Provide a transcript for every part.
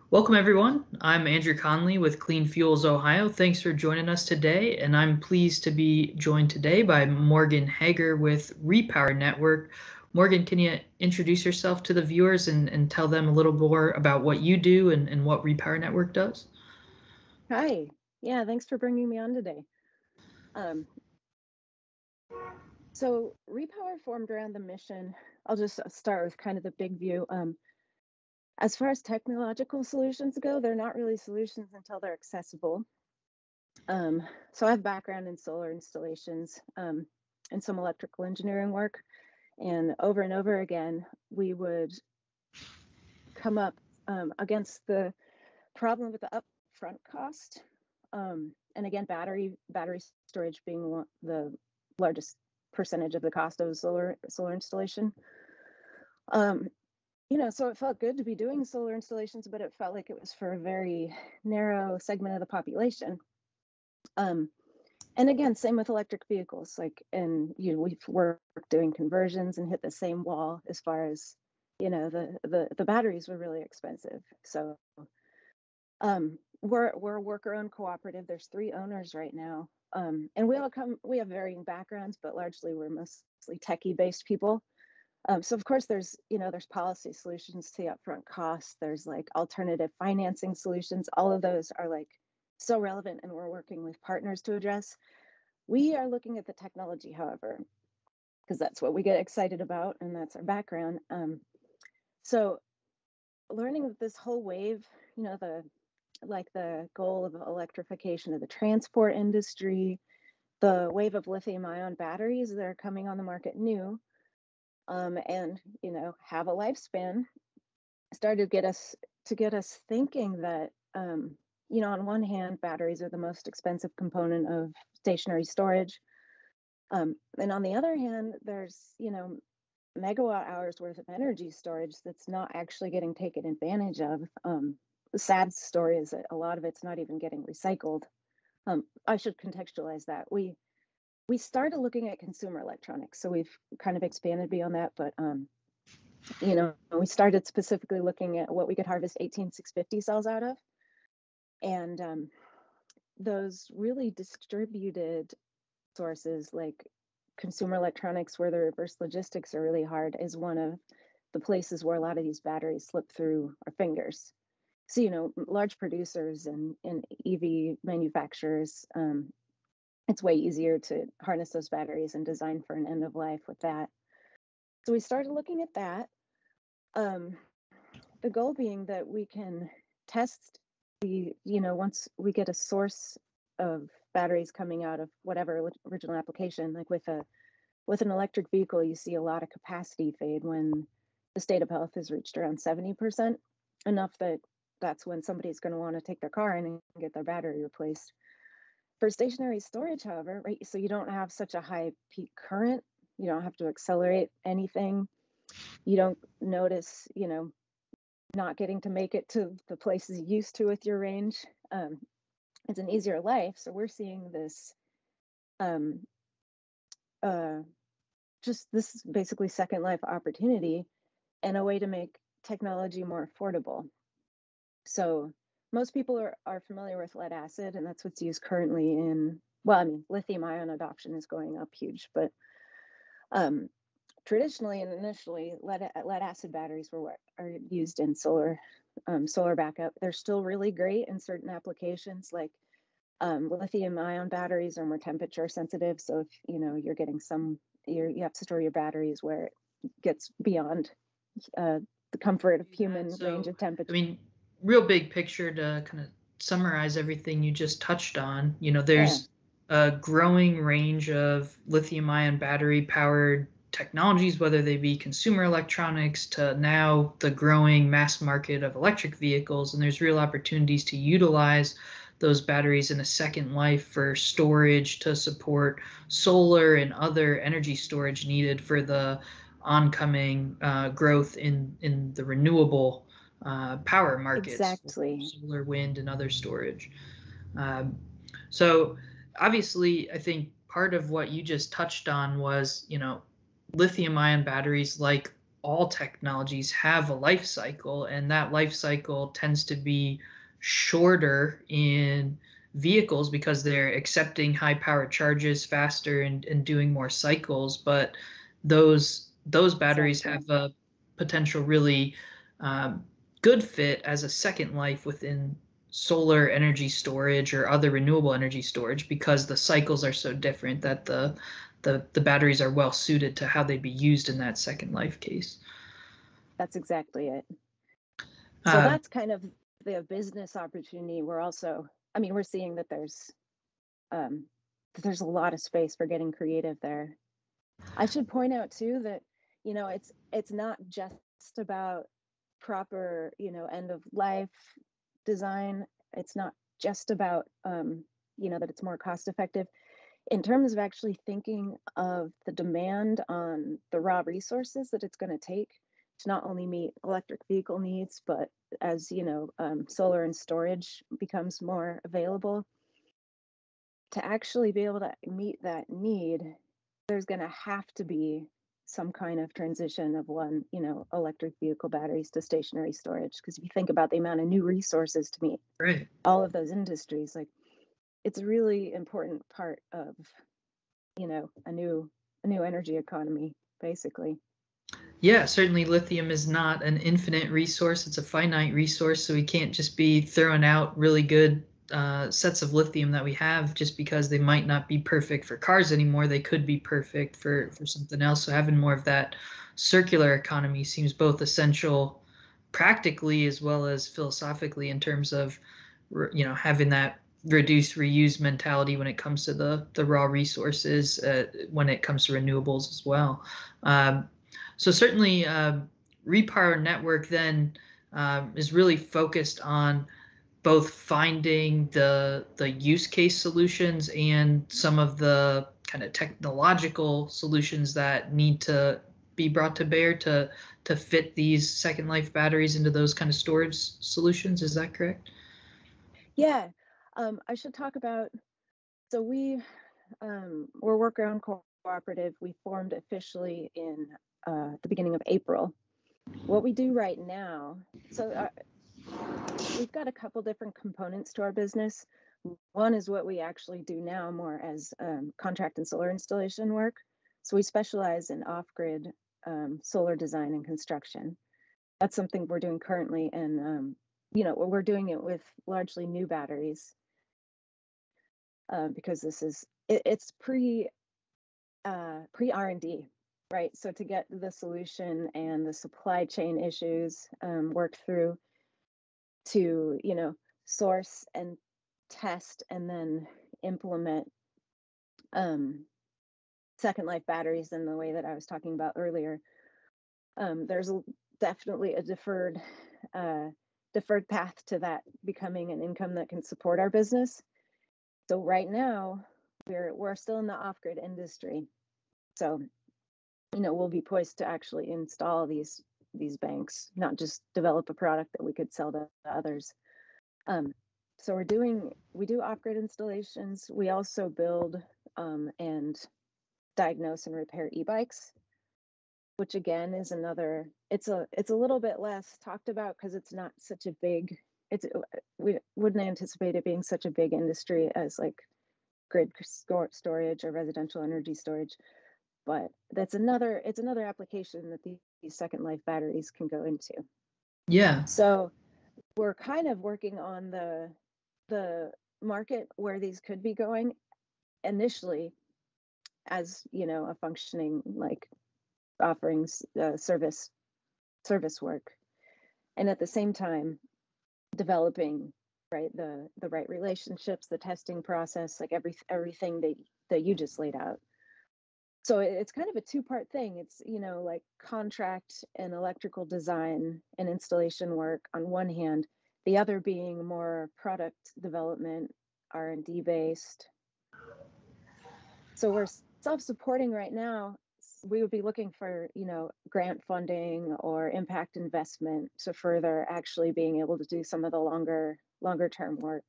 Welcome, everyone. I'm Andrew Conley with Clean Fuels Ohio. Thanks for joining us today, and I'm pleased to be joined today by Morgan Hager with RePower Network. Morgan, can you introduce yourself to the viewers and tell them a little more about what you do and what RePower Network does? Hi. Yeah, thanks for bringing me on today. So RePower formed around the mission. I'll just start with kind of the big view. As far as technological solutions go, they're not really solutions until they're accessible. So I have background in solar installations and some electrical engineering work. And over again, we would come up against the problem with the upfront cost. And again, battery storage being the largest percentage of the cost of a solar installation. So it felt good to be doing solar installations, but it felt like it was for a very narrow segment of the population. And again, same with electric vehicles. We've worked doing conversions and hit the same wall as far as, the batteries were really expensive. So we're a worker-owned cooperative. There's 3 owners right now. And we have varying backgrounds, but largely we're mostly techie-based people. So of course there's policy solutions to the upfront costs. There's like alternative financing solutions. All of those are like so relevant, and we're working with partners to address. We are looking at the technology, however, because that's what we get excited about, and that's our background. So learning that this whole wave, the goal of electrification of the transport industry, the wave of lithium-ion batteries that are coming on the market new, and have a lifespan, started to get us thinking that on one hand, batteries are the most expensive component of stationary storage, and on the other hand, there's megawatt hours worth of energy storage that's not actually getting taken advantage of. The sad story is that a lot of it's not even getting recycled. I should contextualize that. We started looking at consumer electronics, so we've kind of expanded beyond that, but we started specifically looking at what we could harvest 18650 cells out of. And those really distributed sources like consumer electronics, where the reverse logistics are really hard, is one of the places where a lot of these batteries slip through our fingers. So, large producers and EV manufacturers, it's way easier to harness those batteries and design for an end of life with that. So we started looking at that. The goal being that we can test once we get a source of batteries coming out of whatever original application, like with an electric vehicle, you see a lot of capacity fade when the state of health has reached around 70%, enough that that's when somebody's going to want to take their car in and get their battery replaced. For stationary storage, however, right, so you don't have such a high peak current, you don't have to accelerate anything, you don't notice, not getting to make it to the places you used to with your range. It's an easier life. So we're seeing this, just this basically second life opportunity and a way to make technology more affordable. So most people are familiar with lead acid, and that's what's used currently in, lithium-ion adoption is going up huge, but traditionally and initially, lead acid batteries are used in solar backup. They're still really great in certain applications, like lithium-ion batteries are more temperature sensitive. So if you're getting you have to store your batteries where it gets beyond the comfort of human range of temperature. I mean, real big picture to kind of summarize everything you just touched on. There's a growing range of lithium-ion battery-powered technologies, whether they be consumer electronics to now the growing mass market of electric vehicles, and there's real opportunities to utilize those batteries in a second life for storage to support solar and other energy storage needed for the oncoming growth in the renewable power markets. Exactly. Solar, wind, and other storage. So obviously, I think part of what you just touched on was, lithium-ion batteries, like all technologies have a life cycle, and that life cycle tends to be shorter in vehicles because they're accepting high power charges faster and doing more cycles. But those batteries Exactly. have a potential really um, good fit as a second life within solar energy storage or other renewable energy storage, because the cycles are so different that the batteries are well suited to how they'd be used in that second life case. That's exactly it. So Uh, that's kind of the business opportunity. We're also, I mean, we're seeing um, that there's a lot of space for getting creative there. I should point out too that, it's not just about proper, end of life design. It's not just about, that it's more cost effective in terms of actually thinking of the demand on the raw resources that it's going to take to not only meet electric vehicle needs, but as solar and storage becomes more available, to actually be able to meet that need, there's going to have to be some kind of transition of electric vehicle batteries to stationary storage. Because if you think about the amount of new resources to meet right. all of those industries, like it's a really important part of, a new energy economy, basically. Yeah, certainly lithium is not an infinite resource. It's a finite resource, so we can't just be throwing out really good sets of lithium that we have just because they might not be perfect for cars anymore. They could be perfect for something else. So having more of that circular economy seems both essential practically as well as philosophically in terms of having that reduce reuse mentality when it comes to the raw resources, when it comes to renewables as well. So certainly, RePower Network then is really focused on both finding the use case solutions and some of the kind of technological solutions that need to be brought to bear to fit these second life batteries into those kind of storage solutions. Is that correct? Yeah. I should talk about, so we're worker-owned cooperative. We formed officially in the beginning of April. What we do right now, so we've got a couple different components to our business. One is what we actually do now more as contract and solar installation work. So we specialize in off-grid solar design and construction. That's something we're doing currently, and we're doing it with largely new batteries, because it's pre R&D, right? So to get the solution and the supply chain issues worked through, to source and test and then implement um, second life batteries in the way that I was talking about earlier. There's definitely a deferred path to that becoming an income that can support our business. So right now we're still in the off-grid industry. So we'll be poised to actually install these banks, not just develop a product that we could sell to others. So we do off-grid installations. We also build and diagnose and repair e-bikes, which again is another. It's a little bit less talked about because it's not such a big. We wouldn't anticipate it being such a big industry as like grid storage or residential energy storage, but it's another application that these second life batteries can go into. Yeah. So we're kind of working on the market where these could be going initially as a functioning like offerings, service work, and at the same time developing right the right relationships, the testing process, like everything that you just laid out. So it's kind of a two-part thing. It's like contract and electrical design and installation work on one hand, the other being more product development, R&D based. So we're self-supporting right now. We would be looking for grant funding or impact investment to further actually being able to do some of the longer term work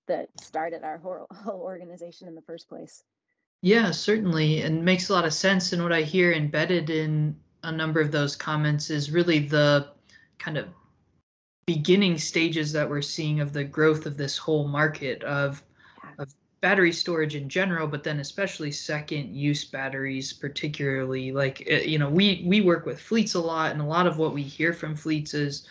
that started our whole organization in the first place. Yeah, certainly, and makes a lot of sense. And what I hear embedded in a number of those comments is really the kind of beginning stages that we're seeing of the growth of this whole market of battery storage in general, but then especially second use batteries, particularly. Like, we work with fleets a lot, and a lot of what we hear from fleets is,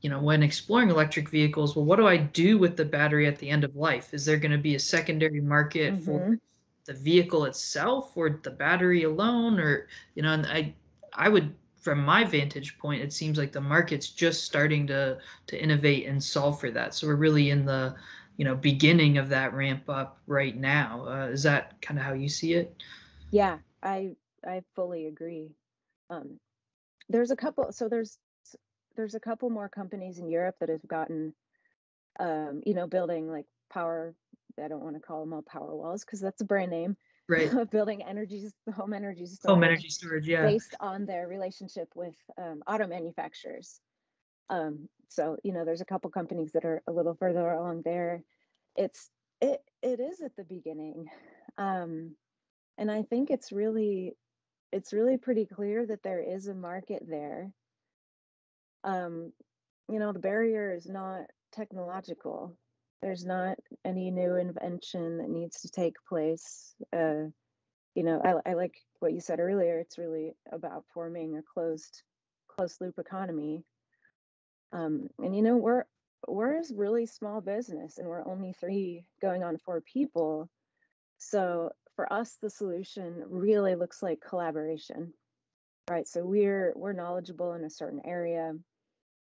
when exploring electric vehicles, well, what do I do with the battery at the end of life? Is there going to be a secondary market for the vehicle itself or the battery alone? Or, and I would, from my vantage point, it seems like the market's just starting to innovate and solve for that. So we're really in the, beginning of that ramp up right now. Is that kind of how you see it? Yeah, I fully agree. There's a couple, so there's a couple more companies in Europe that have gotten, building like power. I don't want to call them all power walls because that's a brand name. Right. Building home energy Home storage energy storage, yeah. based on their relationship with auto manufacturers. So there's a couple companies that are a little further along there. It is at the beginning, and I think it's really pretty clear that there is a market there. The barrier is not technological. There's not any new invention that needs to take place. I like what you said earlier. It's really about forming a closed loop economy. And we're a really small business, and we're only 3 going on 4 people. So for us, the solution really looks like collaboration, right? So we're knowledgeable in a certain area.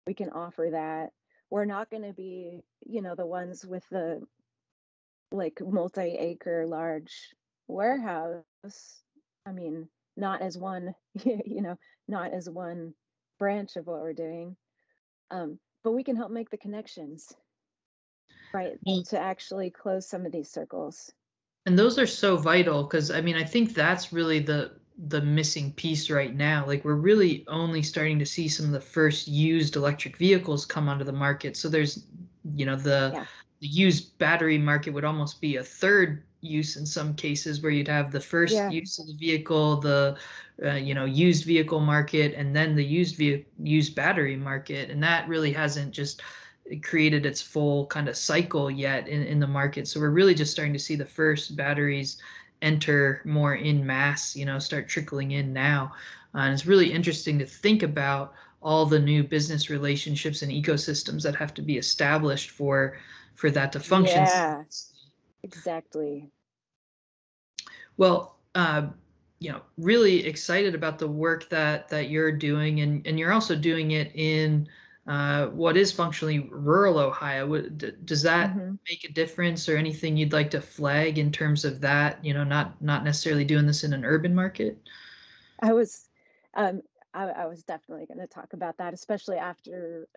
We can offer that. We're not going to be, the ones with the like multi-acre large warehouse. I mean, not as one, not as one branch of what we're doing. But we can help make the connections, right, to actually close some of these circles. And those are so vital because I think that's really the missing piece right now. Like, we're really only starting to see some of the first used electric vehicles come onto the market. So there's, the used battery market would almost be a third use in some cases, where you'd have the first use of the vehicle, the used vehicle market, and then the used battery market. And that really hasn't just created its full kind of cycle yet in the market. So we're really just starting to see the first batteries enter more in mass, start trickling in now. And it's really interesting to think about all the new business relationships and ecosystems that have to be established for that to function. Yeah, exactly. Well, really excited about the work that you're doing, and you're also doing it in what is functionally rural Ohio. Does that make a difference, or anything you'd like to flag in terms of that? Not necessarily doing this in an urban market. I was definitely going to talk about that, especially after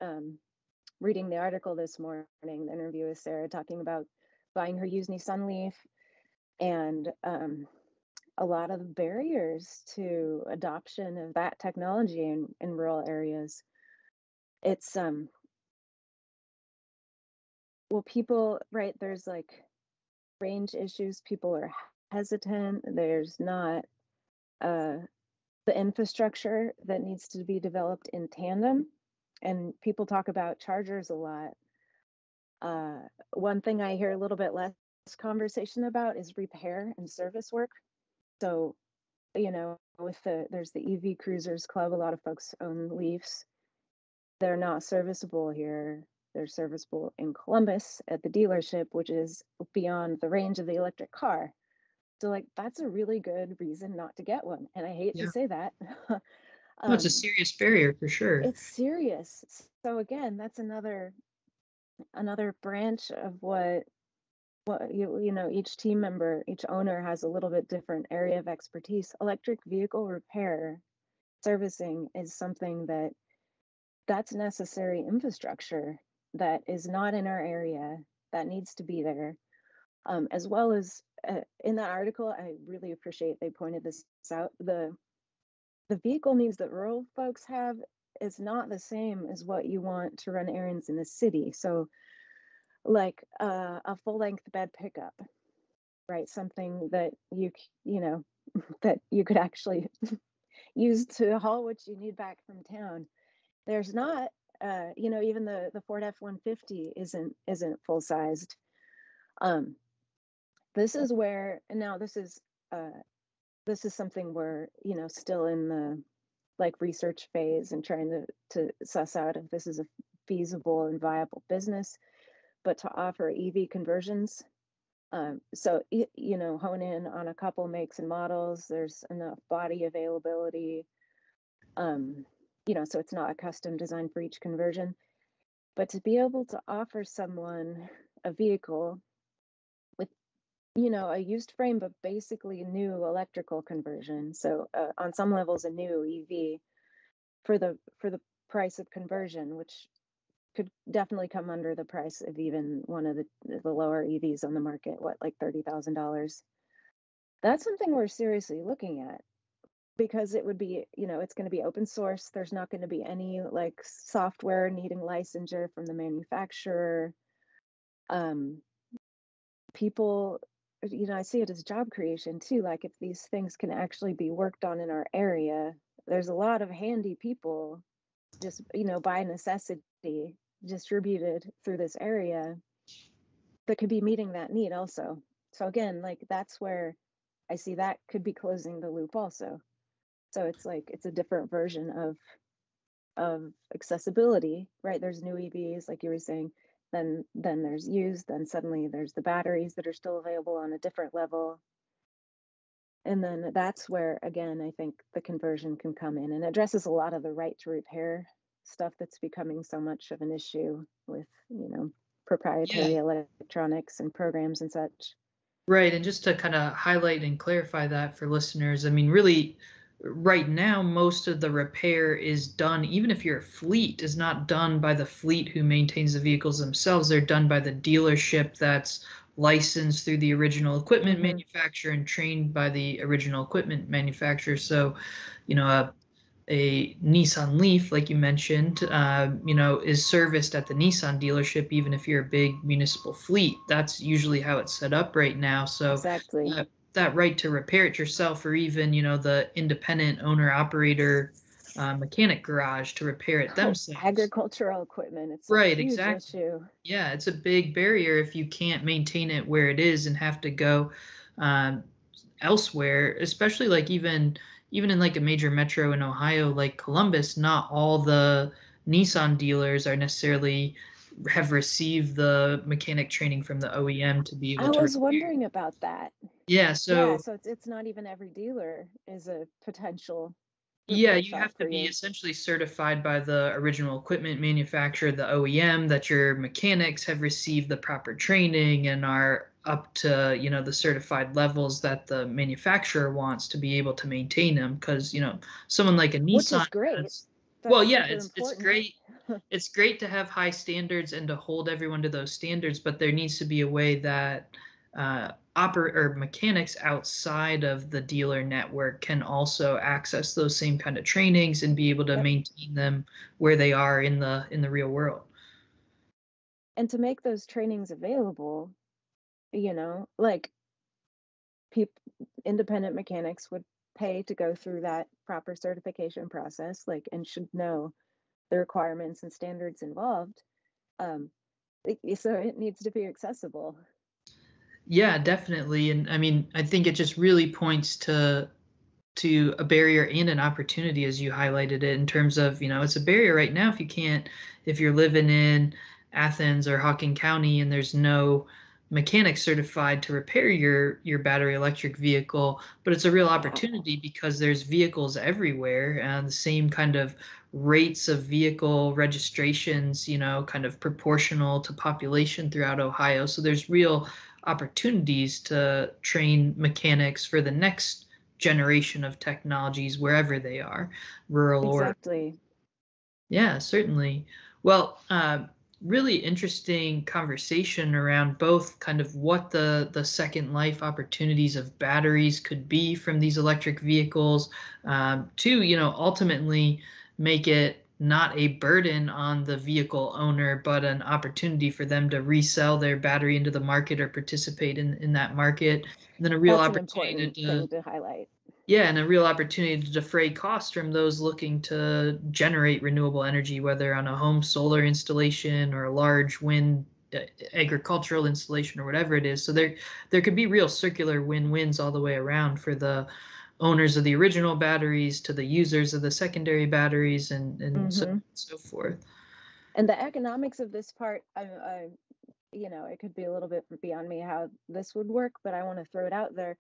reading the article this morning, the interview with Sarah talking about buying her used Nissan Leaf, and a lot of barriers to adoption of that technology in rural areas. It's well, people, right, there's like range issues. People are hesitant. There's not the infrastructure that needs to be developed in tandem. And people talk about chargers a lot. One thing I hear a little bit less conversation about is repair and service work. So, there's the EV Cruisers Club. A lot of folks own Leafs. They're not serviceable here. They're serviceable in Columbus at the dealership, which is beyond the range of the electric car. So, like, that's a really good reason not to get one. And I hate to say that. No, it's a serious barrier for sure. It's serious. So again, that's another branch of what each team member, each owner has a little bit different area of expertise. Electric vehicle repair servicing is something that's necessary infrastructure that is not in our area, that needs to be there. As well as in that article, I really appreciate they pointed this out. The vehicle needs that rural folks have is not the same as what you want to run errands in the city. So like a full-length bed pickup, right? Something that that you could actually used to haul what you need back from town. There's not, even the Ford F-150 isn't full sized. This is where, and now this is something we're, still in the like research phase and trying to suss out if this is a feasible and viable business, but to offer EV conversions. So, hone in on a couple makes and models. There's enough body availability. So it's not a custom design for each conversion, but to be able to offer someone a vehicle with, a used frame, but basically new electrical conversion. So on some levels, a new EV for the price of conversion, which could definitely come under the price of even one of the lower EVs on the market, like $30,000. That's something we're seriously looking at, because it would be, it's going to be open source. There's not going to be any like software needing licensure from the manufacturer. People, I see it as job creation too. Like if these things can actually be worked on in our area, there's a lot of handy people just, by necessity distributed through this area that could be meeting that need also. So again, like that's where I see that could be closing the loop also. So it's like it's a different version of accessibility, right? There's new EVs, like you were saying, then there's used, then suddenly there's the batteries that are still available on a different level. And then that's where, again, I think the conversion can come in and addresses a lot of the right to repair stuff that's becoming so much of an issue with, proprietary electronics and programs and such. Right. And just to kind of highlight and clarify that for listeners, I mean, really, right now, most of the repair is done, even if your fleet is not done by the fleet who maintains the vehicles themselves, they're done by the dealership that's licensed through the original equipment manufacturer and trained by the original equipment manufacturer. So, a Nissan Leaf, like you mentioned, is serviced at the Nissan dealership, even if you're a big municipal fleet. That's usually how it's set up right now. So exactly. That right to repair it yourself, or even, the independent owner operator mechanic garage to repair it themselves. Agricultural equipment, it's right, a huge exactly. issue. Yeah, it's a big barrier if you can't maintain it where it is and have to go elsewhere, especially like even in like a major metro in Ohio like Columbus. Not all the Nissan dealers are necessarily have received the mechanic training from the OEM to be able to I was repair. wondering about that. Yeah, so it's not even every dealer is a potential yeah, repair you shop have to for be you. essentially certified by the original equipment manufacturer, the OEM, that your mechanics have received the proper training and are up to, the certified levels that the manufacturer wants to be able to maintain them. Because, someone like a Which Nissan is great. has, well, That's yeah, super it's important. great. It's great to have high standards and to hold everyone to those standards, but there needs to be a way that mechanics outside of the dealer network can also access those same kind of trainings and be able to maintain them where they are in the real world. And to make those trainings available, like independent mechanics would pay to go through that proper certification process, like, and should know the requirements and standards involved. So it needs to be accessible. Yeah, definitely. And I mean, I think it just really points to a barrier and an opportunity, as you highlighted it, in terms of, it's a barrier right now if you're living in Athens or Hocking County and there's no mechanic certified to repair your battery electric vehicle. But it's a real opportunity because there's vehicles everywhere and the same kind of rates of vehicle registrations, kind of proportional to population throughout Ohio. So there's real opportunities to train mechanics for the next generation of technologies wherever they are, rural exactly. Yeah, certainly. Well, really interesting conversation around both kind of what the second life opportunities of batteries could be from these electric vehicles, to, ultimately make it not a burden on the vehicle owner, but an opportunity for them to resell their battery into the market or participate in that market. And then a real That's an opportunity important thing to highlight. Yeah, and a real opportunity to defray costs from those looking to generate renewable energy, whether on a home solar installation or a large wind agricultural installation or whatever it is. So there could be real circular win-wins all the way around for the owners of the original batteries to the users of the secondary batteries and so on and so forth. And the economics of this part, it could be a little bit beyond me how this would work, but I want to throw it out there.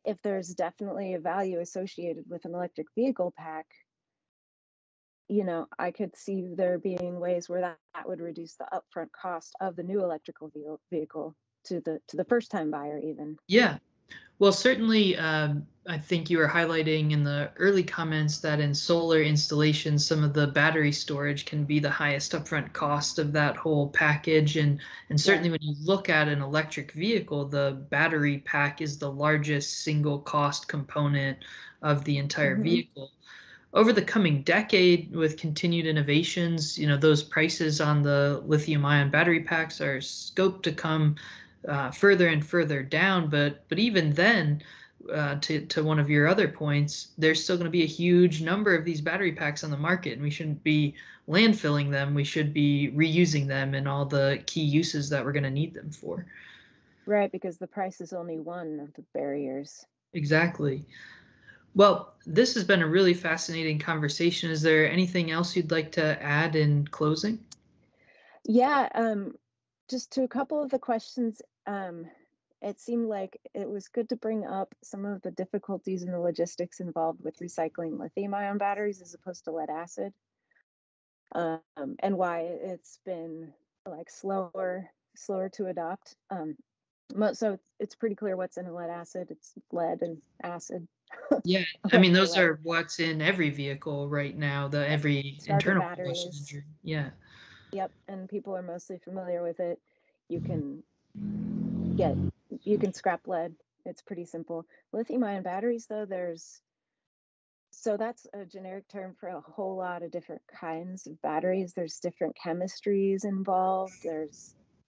If there's definitely a value associated with an electric vehicle pack, I could see there being ways where that would reduce the upfront cost of the new electrical vehicle to the first time buyer even. Yeah. Well, certainly, I think you were highlighting in the early comments that in solar installations, some of the battery storage can be the highest upfront cost of that whole package. And certainly when you look at an electric vehicle, the battery pack is the largest single cost component of the entire vehicle. Over the coming decade, with continued innovations, those prices on the lithium-ion battery packs are scoped to come further and further down. But even then, to one of your other points, there's still going to be a huge number of these battery packs on the market, and we shouldn't be landfilling them. We should be reusing them in all the key uses that we're going to need them for. Right, because the price is only one of the barriers. Exactly. Well, this has been a really fascinating conversation. Is there anything else you'd like to add in closing? Yeah, just to a couple of the questions, it seemed like it was good to bring up some of the difficulties in the logistics involved with recycling lithium-ion batteries as opposed to lead acid, and why it's been like slower to adopt. So it's pretty clear what's in a lead acid. It's lead and acid. Yeah, I mean, those are what's in every vehicle right now, every starter internal batteries. combustion engine. Yeah. Yep, and people are mostly familiar with it. You can scrap lead. It's pretty simple. Lithium-ion batteries, though, so that's a generic term for a whole lot of different kinds of batteries. There's different chemistries involved. There's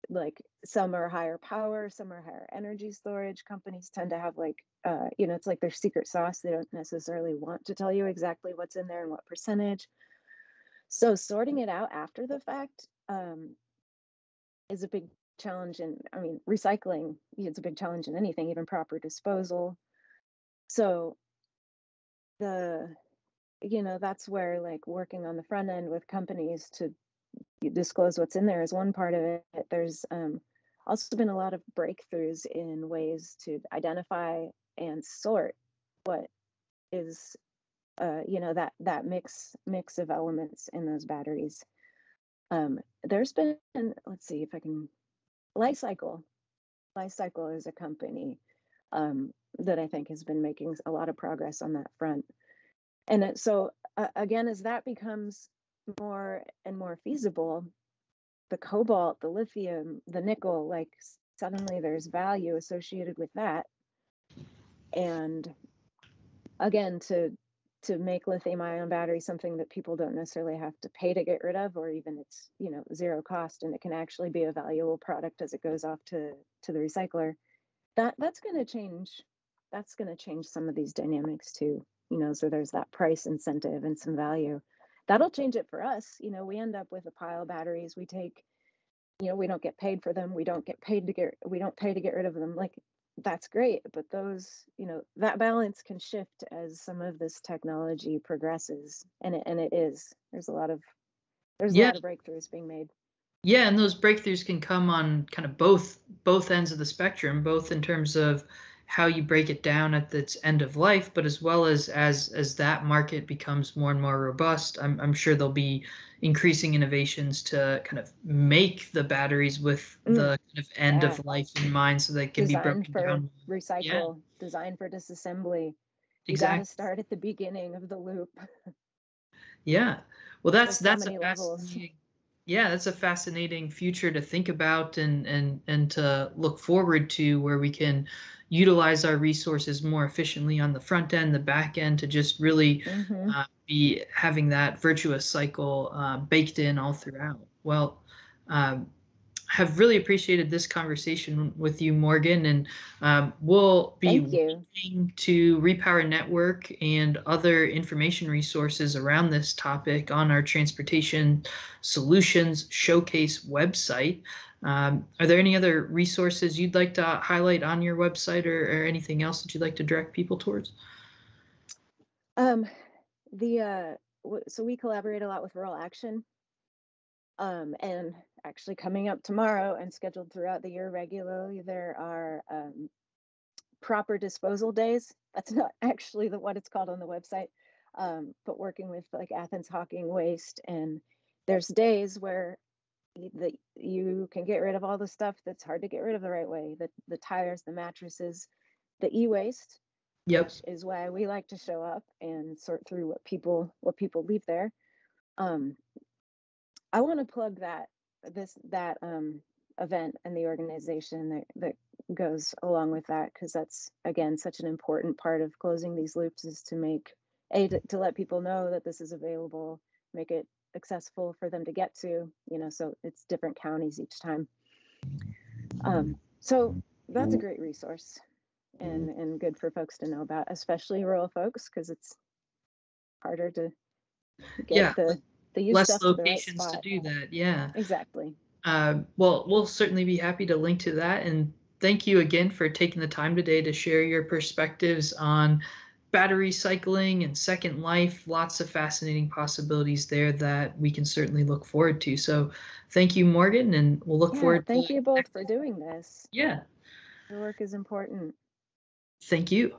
like some are higher power, some are higher energy storage. Companies tend to have it's like their secret sauce. They don't necessarily want to tell you exactly what's in there and what percentage. So sorting it out after the fact is a big challenge. And I mean, recycling, it's a big challenge in anything, even proper disposal. So that's where like working on the front end with companies to disclose what's in there is one part of it. There's also been a lot of breakthroughs in ways to identify and sort what is that mix of elements in those batteries. There's been, let's see if I can, Lifecycle is a company that I think has been making a lot of progress on that front. And so again, as that becomes more and more feasible, the cobalt, the lithium, the nickel, like suddenly there's value associated with that. And again, to make lithium-ion batteries something that people don't necessarily have to pay to get rid of, or even it's zero cost, and it can actually be a valuable product as it goes off to the recycler. That's going to change. That's going to change some of these dynamics too. So there's that price incentive and some value. That'll change it for us. We end up with a pile of batteries. We take, we don't get paid for them. We don't pay to get rid of them. Like, that's great, but those, that balance can shift as some of this technology progresses, and it is. There's a lot of breakthroughs being made. Yeah, and those breakthroughs can come on kind of both ends of the spectrum, both in terms of how you break it down at its end of life, but as well as that market becomes more and more robust. I'm sure there'll be increasing innovations to kind of make the batteries with the kind of end of life in mind, so they can be broken down. Recycle, design for disassembly. You got to start at the beginning of the loop. Yeah, well, that's a fascinating. Yeah, that's a fascinating future to think about and to look forward to, where we can utilize our resources more efficiently on the front end, the back end, to just really be having that virtuous cycle baked in all throughout. Well, have really appreciated this conversation with you, Morgan, and we'll be Thank you. linking to RePower Network and other information resources around this topic on our Transportation Solutions Showcase website. Are there any other resources you'd like to highlight on your website, or anything else that you'd like to direct people towards? So we collaborate a lot with Rural Action, and actually coming up tomorrow and scheduled throughout the year regularly, there are proper disposal days. That's not actually what it's called on the website, but working with like Athens Hawking Waste, and there's days where you can get rid of all the stuff that's hard to get rid of the right way, the tires, the mattresses, the e-waste, Yep. which is why we like to show up and sort through what people leave there. I want to plug that event and the organization that goes along with that, because that's again such an important part of closing these loops, is to make to let people know that this is available, make it accessible for them to get to, so it's different counties each time. So that's a great resource and good for folks to know about, especially rural folks, because it's harder to get the use less stuff locations to the right spot. to do that. Yeah, exactly. Well, we'll certainly be happy to link to that, and thank you again for taking the time today to share your perspectives on battery cycling and Second Life. Lots of fascinating possibilities there that we can certainly look forward to. So thank you, Morgan, and we'll look forward to thank you both for doing this. Yeah. Your work is important. Thank you.